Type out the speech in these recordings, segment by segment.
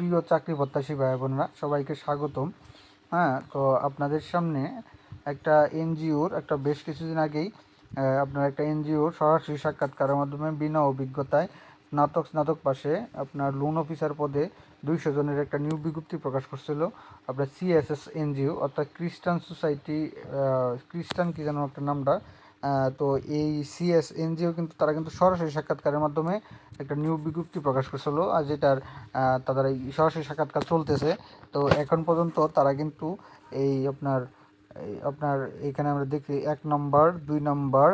প্রিয় চাকরি প্রত্যাশী ভাই বোনেরা, সবাইকে স্বাগতম। হ্যাঁ, তো আপনাদের সামনে একটা এনজিওর একটা বেশ কিছুদিন আগেই আপনার একটা এনজিওর সরাসরি সাক্ষাৎকারের মাধ্যমে বিনা অভিজ্ঞতায় স্নাতক পাশে আপনার লোন অফিসার পদে 200 জনের একটা নিয়োগ বিজ্ঞপ্তি প্রকাশ করছিল আপনার সিএসএস এনজিও, অর্থাৎ খ্রিস্টান সোসাইটি, খ্রিস্টান কি যেন একটা নামটা। তো এই সিএস এনজিও কিন্তু তারা কিন্তু সরাসরি সাক্ষাৎকারের মাধ্যমে একটা নিয়োগ বিজ্ঞপ্তি প্রকাশ করছিল, আর যেটার তাদের এই সরাসরি সাক্ষাৎকার চলতেছে। তো এখন পর্যন্ত তারা কিন্তু আপনার এখানে আমরা দেখি 1 নম্বর 2 নম্বর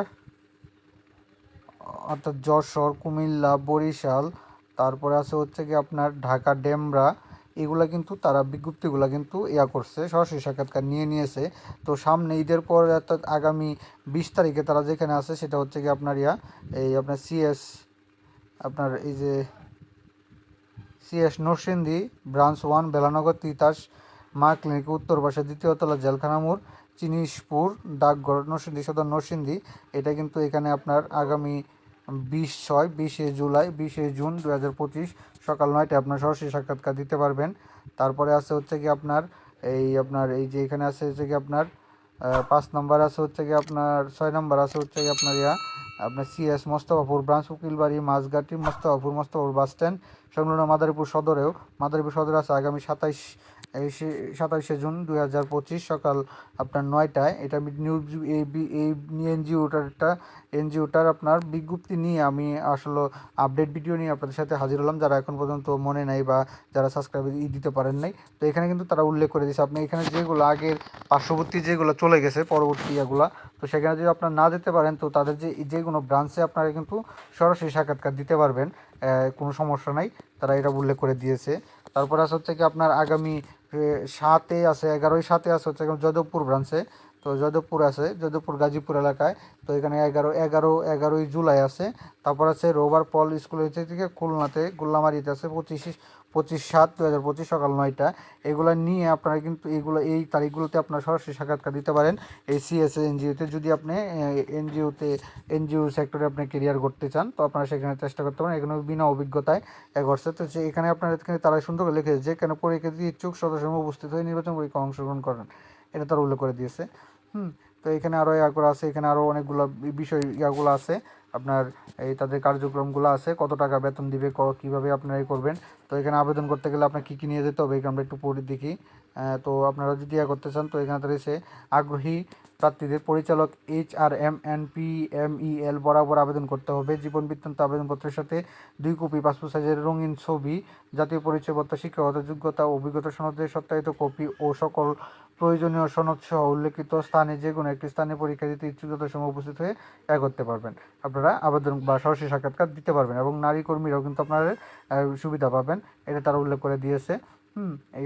অর্থাৎ যশোর, কুমিল্লা, বরিশাল, তারপরে আছে হচ্ছে কি আপনার ঢাকা, ডেমরা, এগুলা কিন্তু তারা বিজ্ঞপ্তিগুলা কিন্তু করছে, সরাসরি সাক্ষাৎকার নিয়েছে। তো সামনে ঈদের পর অর্থাৎ আগামী 20 তারিখে তারা যেখানে আছে সেটা হচ্ছে কি আপনার এই আপনার আপনার এই যে সিএস নরসিংদী ব্রাঞ্চ 1, বেলানগর, তিতাস মা ক্লিনিক, উত্তর পাশে, দ্বিতীয় তলা, জেলখানা মোড়, চিনিশপুর, ডাকঘর, নরসিংদী সদর, নরসিংদী। এটা কিন্তু এখানে আপনার আগামী 20 জুন 2025 সকাল 9টায় আপনার সরাসরি সাক্ষাৎকার দিতে পারবেন। তারপরে আছে হচ্ছে কি আপনার এই যে এখানে আছে হচ্ছে কি আপনার 5 নম্বর আছে হচ্ছে কি আপনার 6 নম্বর আছে হচ্ছে কি আপনার আপনার CS Mostafapur branch, উকিলবাড়ি, মাঝঘাটি, Mostafapur bus stand সংলগ্ন মাদারীপুর সদরে আছে আগামী 27শে জুন 2025 সকাল আপনার 9টায়। এটা নিউজ এই এনজিওটার আপনার বিজ্ঞপ্তি নিয়ে আমি আসলে আপডেট ভিডিও নিয়ে আপনাদের সাথে হাজির হলাম, যারা এখন পর্যন্ত মনে নাই বা যারা সাবস্ক্রাইব দিতে পারেন নাই। তো এখানে কিন্তু তারা উল্লেখ করে দিয়েছে, আপনি এখানে যেগুলো আগের পার্শ্ববর্তী যেগুলো চলে গেছে পরবর্তী এগুলা, তো সেখানে যদি আপনার না যেতে পারেন তো তাদের যে কোনো ব্রাঞ্চে আপনারা কিন্তু সরাসরি সাক্ষাৎকার দিতে পারবেন, কোনো সমস্যা নাই, তারা এটা উল্লেখ করে দিয়েছে। তারপর আছে হচ্ছে কি আপনার আগামী 11-7 আছে হচ্ছে যাদবপুর ব্রাঞ্চে। তো যাদবপুর গাজীপুর এলাকায়। তো এখানে 11 জুলাই আছে। তারপর আছে রোভার পল স্কুল থেকে খুলনাতে গোল্লামারিতে আছে 25/7/2025 সকাল 9টা। এগুলো নিয়ে আপনারা কিন্তু এই তারিখগুলোতে আপনারা সরাসরি সাক্ষাৎকার দিতে পারেন এই সিএসএ এনজিওতে। যদি আপনি এনজিও সেক্টরে আপনি কেরিয়ার করতে চান তো আপনারা সেখানে চেষ্টা করতে পারেন। এখানে বিনা অভিজ্ঞতায় করছে। তো এখানে আপনার তারা সুন্দর করে লিখেছে যে কেন পরীক্ষা দিয়ে ইচ্ছুক সদস্য উপস্থিত হয়ে নির্বাচন পরীক্ষা অংশগ্রহণ করেন, এটা তারা উল্লেখ করে দিয়েছে। তো এখানে আরও করা আছে, এখানে আরও অনেকগুলো বিষয় ইয়াগুলো আছে আপনার, এই তাদের কার্যক্রমগুলো আছে, কত টাকা বেতন দিবে, কীভাবে আপনারা করবেন। তো এখানে আবেদন করতে গেলে আপনার কী কী নিয়ে যেতে হবে এখানে আমরা একটু পড়ে দেখি। তো আপনারা যদি করতে চান তো এখানে রয়েছে আগ্রহী প্রার্থীদের পরিচালক HRMNPMEL বরাবর আবেদন করতে হবে। জীবন বৃত্তান্ত আবেদনপত্রের সাথে 2 কপি পাসপোর্ট সাইজের রঙিন ছবি, জাতীয় পরিচয়পত্র, শিক্ষাগত যোগ্যতা, অভিজ্ঞতা সনদের সত্যায়িত কপি ও সকল প্রয়োজনীয় সনদ সহ উল্লেখিত স্থানে যে কোনো একটি স্থানে পরীক্ষা দিতে ইচ্ছুক সময় উপস্থিত হয়ে করতে পারবেন। আপনারা আবেদন বা সরাসরি সাক্ষাৎকার দিতে পারবেন এবং নারী কর্মীরাও কিন্তু আপনারা সুবিধা পাবেন, এটা তারা উল্লেখ করে দিয়েছে। এই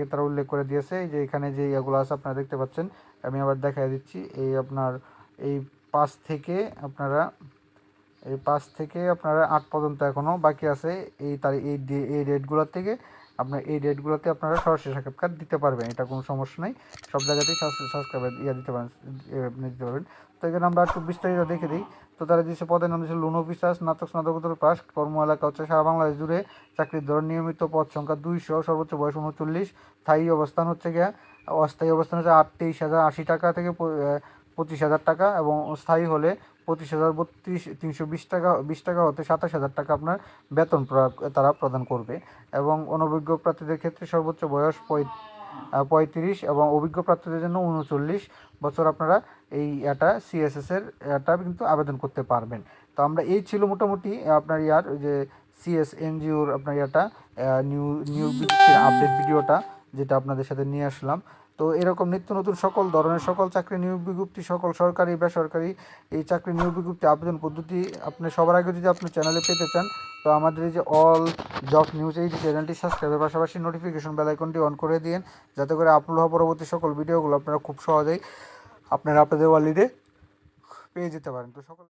যে এখানে যে ইয়েগুলো আছে আপনারা দেখতে পাচ্ছেন, আমি আবার দেখাই দিচ্ছি। আপনার এই 5 থেকে আপনারা 8 পর্যন্ত এখনও বাকি আছে। এই ডেটগুলোতে আপনারা সরাসরি সাক্ষাৎকার দিতে পারবেন, এটা কোনো সমস্যা নেই। সব জায়গাতেই সাবস্ক্রাইব দিতে পারেন, দিতে পারবেন। তো এখানে আমরা একটু বিস্তারিত দেখে দিই। তো তারা দিচ্ছে পদের নাম দিচ্ছে লোন অফিসার, স্নাতকোত্তর পাস, কর্ম এলাকা হচ্ছে সারা বাংলাদেশ জুড়ে, চাকরির ধরন নিয়মিত, পদ সংখ্যা 200, সর্বোচ্চ বয়স 39, স্থায়ী অবস্থান হচ্ছে অস্থায়ী অবস্থান হচ্ছে 28,080 টাকা থেকে 25,000 টাকা, এবং স্থায়ী হলে 25,032 টাকা 20 টাকা হতে 27,000 টাকা আপনার বেতন তারা প্রদান করবে। এবং অনভিজ্ঞ প্রার্থীদের ক্ষেত্রে সর্বোচ্চ বয়স 35 এবং অভিজ্ঞ প্রার্থীদের জন্য 39 বছর আপনারা সিএসএসের কিন্তু আবেদন করতে পারবেন। তো আমরা এই ছিল মোটামুটি আপনার যে সিএস এনজিওর আপনার নিউ আপডেট ভিডিওটা, যেটা আপনাদের সাথে নিয়ে আসলাম। তো এরকম নিত্য নতুন সকল ধরনের সকল চাকরি নিয়োগ বিজ্ঞপ্তি, সকল সরকারি বেসরকারি এই চাকরি নিয়োগ বিজ্ঞপ্তি আবেদন পদ্ধতি আপনি সবার আগে যদি আপনি চ্যানেলে পেতে চান তো আমাদের এই যে অল জব নিউজ এই যে চ্যানেলটি সাবস্ক্রাইবের পাশাপাশি নোটিফিকেশন বেল আইকনটি অন করে দিন, যাতে করে আপলোড হওয়া পরবর্তী সকল ভিডিওগুলো আপনারা খুব সহজেই আপনাদের ওয়ালেটে পেয়ে যেতে পারেন। তো সকল